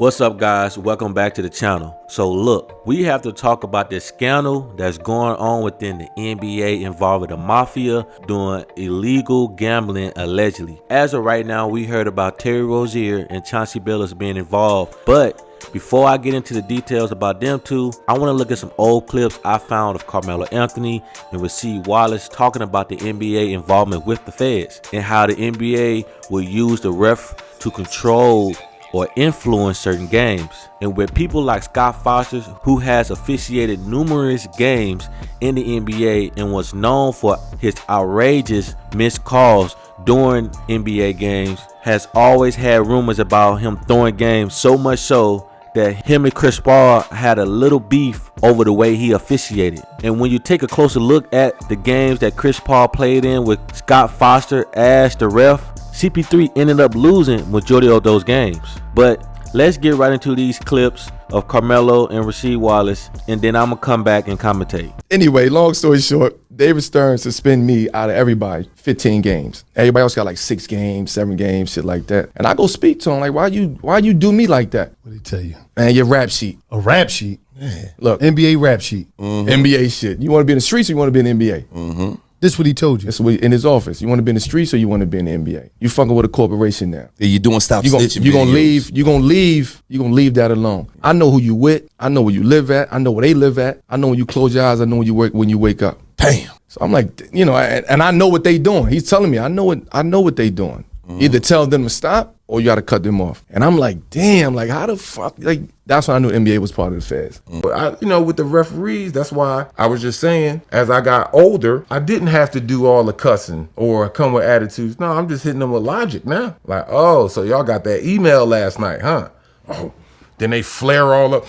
What's up, guys? Welcome back to the channel. So look, we have to talk about this scandal that's going on within the NBA involving the mafia doing illegal gambling allegedly. As of right now, we heard about Terry Rozier and Chauncey Billups being involved, but before I get into the details about them two, I want to look at some old clips I found of Carmelo Anthony and Rasheed Wallace talking about the NBA involvement with the feds and how the NBA will use the ref to control or influence certain games. And with people like Scott Foster, who has officiated numerous games in the NBA and was known for his outrageous missed calls during NBA games, has always had rumors about him throwing games, so much so that him and Chris Paul had a little beef over the way he officiated. And when you take a closer look at the games that Chris Paul played in with Scott Foster as the ref, CP3 ended up losing majority of those games. But let's get right into these clips of Carmelo and Rasheed Wallace, and then I'm gonna come back and commentate. Anyway, long story short, David Stern suspended me out of everybody 15 games. Everybody else got like 6 games, 7 games, shit like that. And I go speak to him like, why you do me like that? What did he tell you? Man, your rap sheet. A rap sheet? Yeah. Look, NBA rap sheet. NBA shit. You want to be in the streets or you want to be in the NBA? This what he told you? That's what in his office. You want to be in the streets or you want to be in the NBA? You fucking with a corporation now. Yeah, you doing stop snitching. You gonna leave that alone. I know who you with. I know where you live at. I know where they live at. I know when you close your eyes. I know when you wake up. Damn. So I'm like, you know, and I know what they doing. He's telling me I know what they doing. Either tell them to stop or you got to cut them off. And I'm like, damn, like how the fuck? Like that's when I knew NBA was part of the feds. But with the referees, that's why I was just saying, as I got older, I didn't have to do all the cussing or come with attitudes. No, I'm just hitting them with logic now. Like, oh, so y'all got that email last night, huh? Oh, then they flare all up.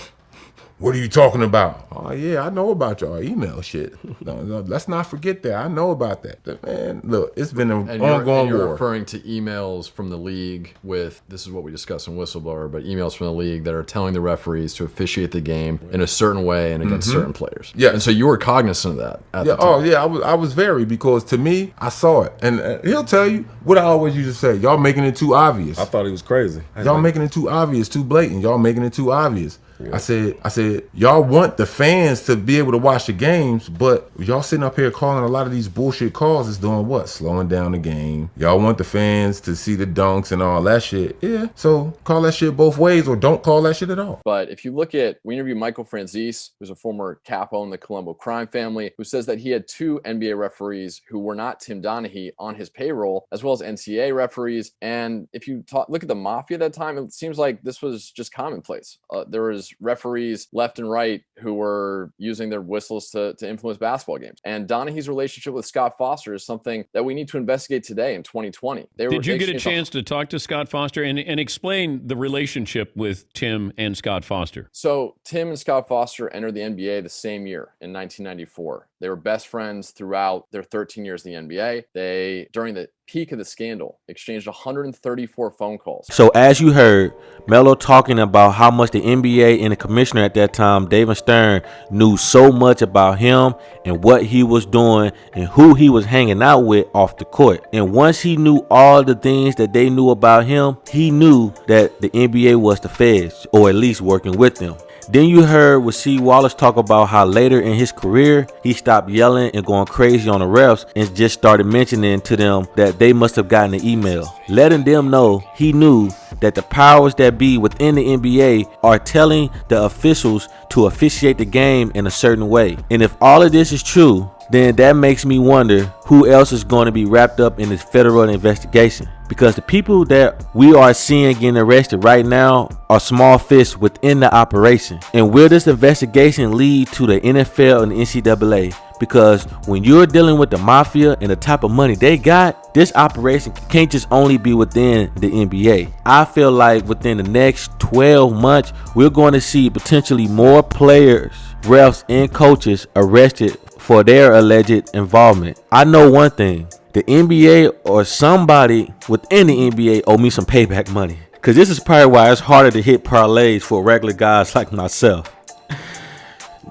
What are you talking about? Oh, yeah, I know about y'all email shit. No, let's not forget that. I know about that. Man, look, it's been an ongoing you're war. Referring to emails from the league with, this is what we discussed in Whistleblower, but emails from the league that are telling the referees to officiate the game in a certain way and against certain players. Yeah. And so you were cognizant of that at the time. Oh, yeah, I was very, because to me, I saw it. And he'll tell you what I always used to say, y'all making it too obvious. I thought he was crazy. Y'all making it too obvious, too blatant. Y'all making it too obvious. Yeah. I said, y'all want the fans to be able to watch the games, but y'all sitting up here calling a lot of these bullshit calls is doing what? Slowing down the game. Y'all want the fans to see the dunks and all that shit. Yeah, so call that shit both ways or don't call that shit at all. But if you look at, we interviewed Michael Franzese, who's a former capo in the Colombo crime family, who says that he had 2 NBA referees who were not Tim Donaghy on his payroll, as well as NCAA referees. And if you look at the mafia at that time, it seems like this was just commonplace. There was referees left and right who were using their whistles to influence basketball games. And Donaghy's relationship with Scott Foster is something that we need to investigate today in 2020. Did you get a chance to talk to Scott Foster and explain the relationship with Tim and Scott Foster? So Tim and Scott Foster entered the NBA the same year in 1994. They were best friends throughout their 13 years in the NBA. They, during the peak of the scandal, exchanged 134 phone calls. So as you heard, Melo talking about how much the NBA and the commissioner at that time, David Stern, knew so much about him and what he was doing and who he was hanging out with off the court. And once he knew all the things that they knew about him, he knew that the NBA was the feds, or at least working with them. Then you heard Rasheed Wallace talk about how later in his career, he stopped yelling and going crazy on the refs and just started mentioning to them that they must have gotten an email, letting them know he knew that the powers that be within the NBA are telling the officials to officiate the game in a certain way. And if all of this is true, then that makes me wonder who else is going to be wrapped up in this federal investigation. Because the people that we are seeing getting arrested right now are small fish within the operation. And will this investigation lead to the NFL and the NCAA? Because when you're dealing with the mafia and the type of money they got, this operation can't just only be within the NBA. I feel like within the next 12 months, we're going to see potentially more players, refs, and coaches arrested for their alleged involvement. I know one thing. The NBA or somebody within the NBA owe me some payback money. Because this is probably why it's harder to hit parlays for regular guys like myself.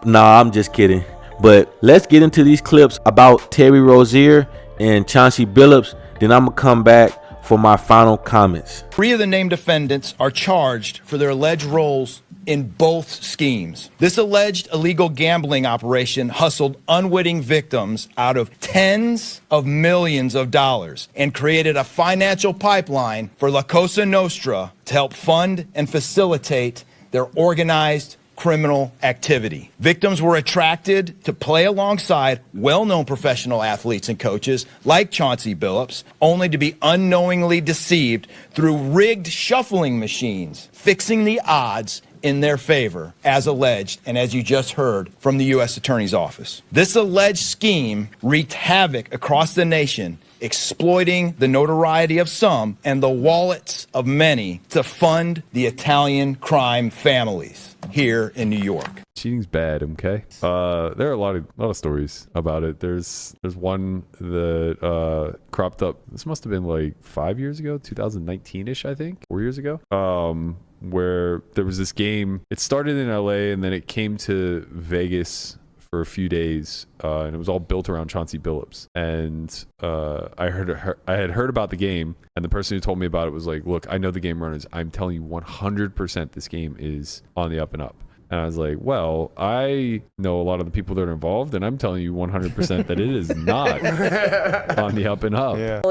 Nah, I'm just kidding. But let's get into these clips about Terry Rozier and Chauncey Billups. Then I'm going to come back for my final comments. 3 of the named defendants are charged for their alleged roles in both schemes. This alleged illegal gambling operation hustled unwitting victims out of tens of millions of dollars and created a financial pipeline for La Cosa Nostra to help fund and facilitate their organized criminal activity. Victims were attracted to play alongside well-known professional athletes and coaches like Chauncey Billups, only to be unknowingly deceived through rigged shuffling machines, fixing the odds in their favor, as alleged and as you just heard from the U.S. Attorney's Office. This alleged scheme wreaked havoc across the nation, exploiting the notoriety of some and the wallets of many to fund the Italian crime families here in New York. Cheating's bad, okay? There are a lot of stories about it. There's one that cropped up. This must have been like 5 years ago, 2019-ish, I think, 4 years ago. Where there was this game. It started in LA and then it came to Vegas for a few days, and it was all built around Chauncey Billups. And I had heard about the game, and the person who told me about it was like, "Look, I know the game runners. I'm telling you 100% this game is on the up and up." And I was like, well, I know a lot of the people that are involved, and I'm telling you 100% that it is not on the up and up. Yeah.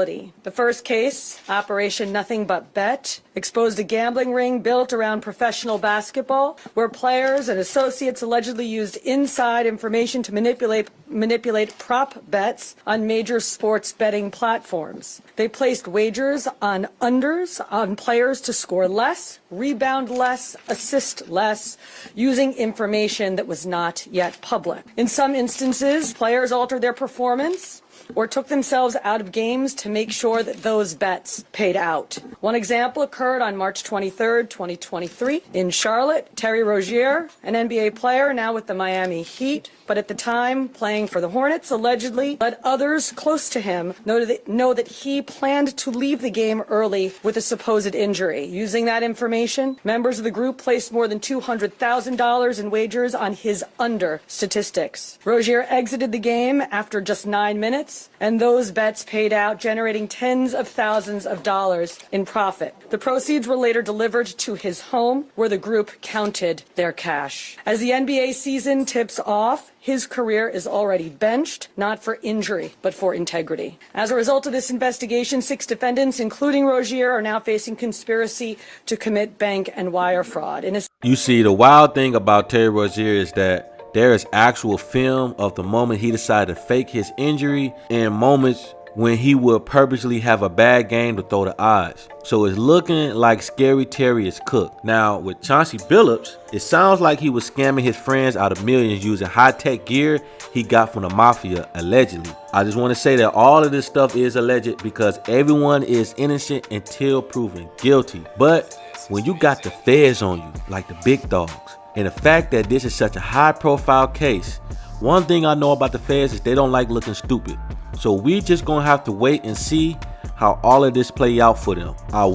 The first case, Operation Nothing But Bet, exposed a gambling ring built around professional basketball, where players and associates allegedly used inside information to manipulate prop bets on major sports betting platforms. They placed wagers on unders on players to score less, rebound less, assist less, using information that was not yet public. In some instances, players altered their performance or took themselves out of games to make sure that those bets paid out. One example occurred on March 23rd, 2023 in Charlotte. Terry Rozier, an NBA player now with the Miami Heat, but at the time playing for the Hornets, allegedly let others close to him know that he planned to leave the game early with a supposed injury. Using that information, members of the group placed more than $200,000 in wagers on his under statistics. Rozier exited the game after just 9 minutes, and those bets paid out, generating tens of thousands of dollars in profit. The proceeds were later delivered to his home, where the group counted their cash. As the NBA season tips off, his career is already benched, not for injury, but for integrity. As a result of this investigation, 6 defendants, including Rozier, are now facing conspiracy to commit bank and wire fraud. You see, the wild thing about Terry Rozier is that there is actual film of the moment he decided to fake his injury and moments when he would purposely have a bad game to throw the odds. So it's looking like Scary Terry is cooked. Now, with Chauncey Billups, it sounds like he was scamming his friends out of millions using high-tech gear he got from the mafia, allegedly. I just want to say that all of this stuff is alleged because everyone is innocent until proven guilty. But when you got the feds on you, like the big dogs, and the fact that this is such a high-profile case, one thing I know about the feds is they don't like looking stupid. So we just gonna have to wait and see how all of this play out for them. I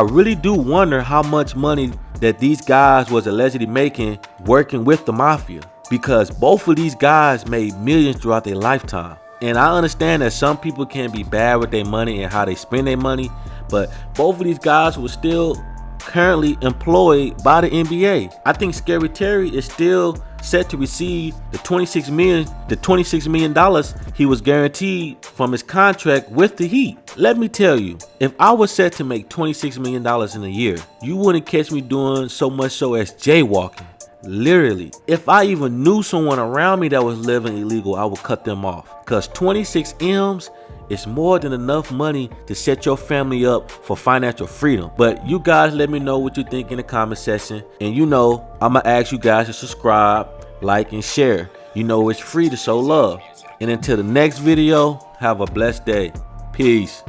really do wonder how much money that these guys was allegedly making working with the mafia, because both of these guys made millions throughout their lifetime. And I understand that some people can be bad with their money and how they spend their money, but both of these guys were still currently employed by the NBA. I think Scary Terry is still set to receive the $26 million he was guaranteed from his contract with the Heat. Let me tell you, if I was set to make $26 million in a year, you wouldn't catch me doing so much so as jaywalking. Literally, if I even knew someone around me that was living illegal, I would cut them off. Because 26 M's is more than enough money to set your family up for financial freedom. But you guys let me know what you think in the comment section. And you know, I'm going to ask you guys to subscribe, like, and share. You know it's free to show love. And until the next video, have a blessed day. Peace.